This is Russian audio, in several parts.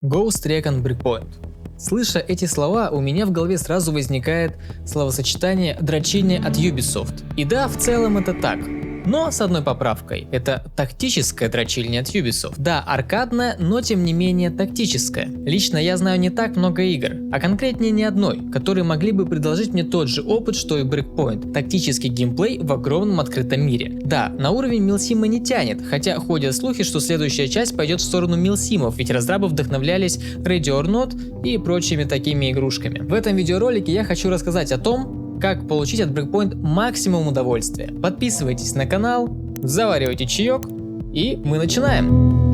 Ghost Recon Breakpoint. Слыша эти слова, у меня в голове сразу возникает словосочетание «дрочильня от Ubisoft». И да, в целом это так. Но с одной поправкой, это тактическая дрочильня от Ubisoft. Да, аркадная, но тем не менее тактическая. Лично я знаю не так много игр, а конкретнее ни одной, которые могли бы предложить мне тот же опыт, что и Breakpoint. Тактический геймплей в огромном открытом мире. Да, на уровень милсима не тянет, хотя ходят слухи, что следующая часть пойдет в сторону милсимов, ведь разрабы вдохновлялись Radio or Not и прочими такими игрушками. В этом видеоролике я хочу рассказать о том, как получить от Breakpoint максимум удовольствия. Подписывайтесь на канал, заваривайте чаек, и мы начинаем.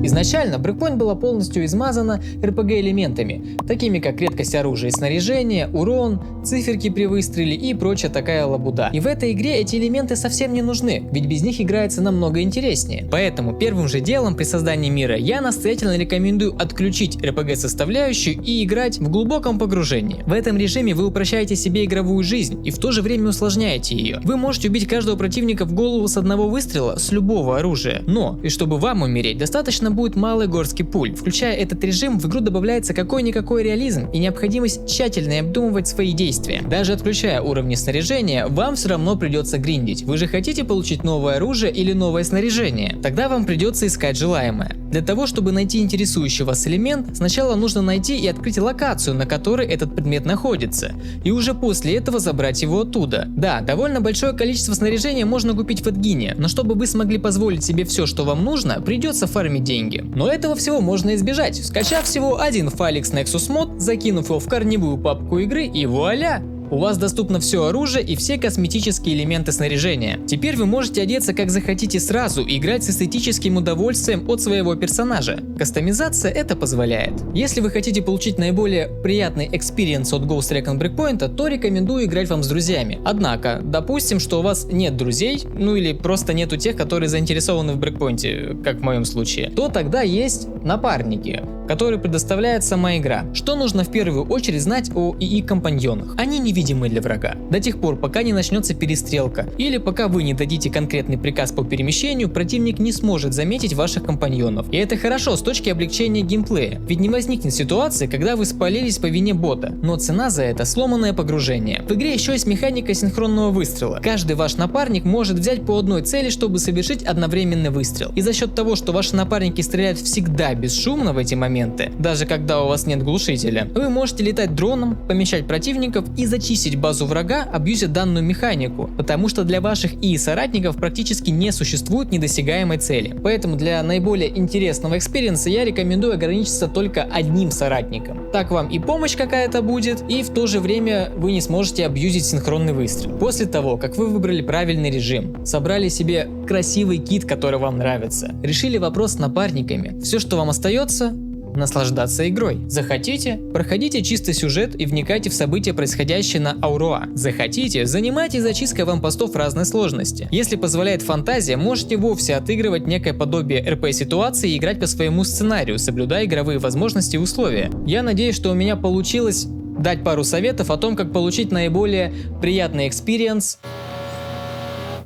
Изначально Breakpoint была полностью измазана RPG элементами, такими как редкость оружия и снаряжения, урон, циферки при выстреле и прочая такая лабуда. И в этой игре эти элементы совсем не нужны, ведь без них играется намного интереснее. Поэтому первым же делом при создании мира я настоятельно рекомендую отключить RPG составляющую и играть в глубоком погружении. В этом режиме вы упрощаете себе игровую жизнь и в то же время усложняете ее. Вы можете убить каждого противника в голову с одного выстрела с любого оружия, но и чтобы вам умереть, достаточно будет малой горстки пуль. Включая этот режим, в игру добавляется какой-никакой реализм и необходимость тщательно обдумывать свои действия. Даже отключая уровни снаряжения, вам все равно придется гриндить. Вы же хотите получить новое оружие или новое снаряжение? Тогда вам придется искать желаемое. Для того, чтобы найти интересующий вас элемент, сначала нужно найти и открыть локацию, на которой этот предмет находится, и уже после этого забрать его оттуда. Да, довольно большое количество снаряжения можно купить в Эдгине, но чтобы вы смогли позволить себе все, что вам нужно, придется фармить деньги. Но этого всего можно избежать, скачав всего один файлик с Nexus Mod, закинув его в корневую папку игры, и вуаля! У вас доступно все оружие и все косметические элементы снаряжения. Теперь вы можете одеться как захотите сразу и играть с эстетическим удовольствием от своего персонажа. Кастомизация это позволяет. Если вы хотите получить наиболее приятный экспириенс от Ghost Recon Breakpoint, то рекомендую играть вам с друзьями. Однако, допустим, что у вас нет друзей, ну или просто нету тех, которые заинтересованы в Breakpoint, как в моем случае, то тогда есть напарники, которые предоставляет сама игра. Что нужно в первую очередь знать о ИИ-компаньонах? Они невидимы для врага. До тех пор, пока не начнется перестрелка, или пока вы не дадите конкретный приказ по перемещению, противник не сможет заметить ваших компаньонов. И это хорошо с точки облегчения геймплея, ведь не возникнет ситуации, когда вы спалились по вине бота, но цена за это сломанное погружение. В игре еще есть механика синхронного выстрела. Каждый ваш напарник может взять по одной цели, чтобы совершить одновременный выстрел. И за счет того, что ваши напарники стреляют всегда бесшумно в эти моменты, даже когда у вас нет глушителя, вы можете летать дроном, помещать противников и зачистить базу врага, абьюзя данную механику, потому что для ваших ИИ-соратников практически не существует недосягаемой цели. Поэтому для наиболее интересного экспириенса я рекомендую ограничиться только одним соратником. Так вам и помощь какая-то будет, и в то же время вы не сможете абьюзить синхронный выстрел. После того, как вы выбрали правильный режим, собрали себе красивый кит, который вам нравится, решили вопрос с напарниками, все, что вам остается, наслаждаться игрой. Захотите, проходите чистый сюжет и вникайте в события, происходящие на Ауруа. Захотите, занимайтесь зачисткой аванпостов разной сложности. Если позволяет фантазия, можете вовсе отыгрывать некое подобие РП ситуации и играть по своему сценарию, соблюдая игровые возможности и условия. Я надеюсь, что у меня получилось дать пару советов о том, как получить наиболее приятный экспириенс.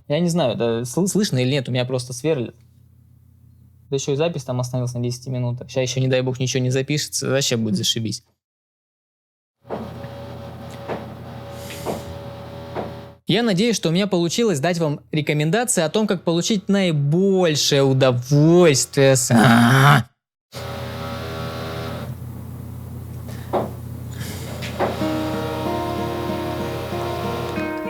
Я не знаю, это слышно или нет, у меня просто сверлит. Да еще и запись там остановилась на 10 минутах. Сейчас еще, не дай бог, ничего не запишется, вообще будет зашибись. Я надеюсь, что у меня получилось дать вам рекомендации о том, как получить наибольшее удовольствие.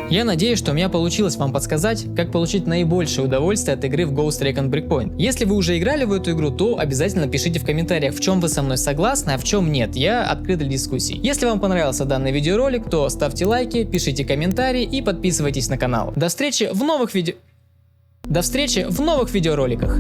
Я надеюсь, что у меня получилось вам подсказать, как получить наибольшее удовольствие от игры в Ghost Recon Breakpoint. Если вы уже играли в эту игру, то обязательно пишите в комментариях, в чем вы со мной согласны, а в чем нет. Я открыт для дискуссий. Если вам понравился данный видеоролик, то ставьте лайки, пишите комментарии и подписывайтесь на канал. До встречи в новых видеороликах.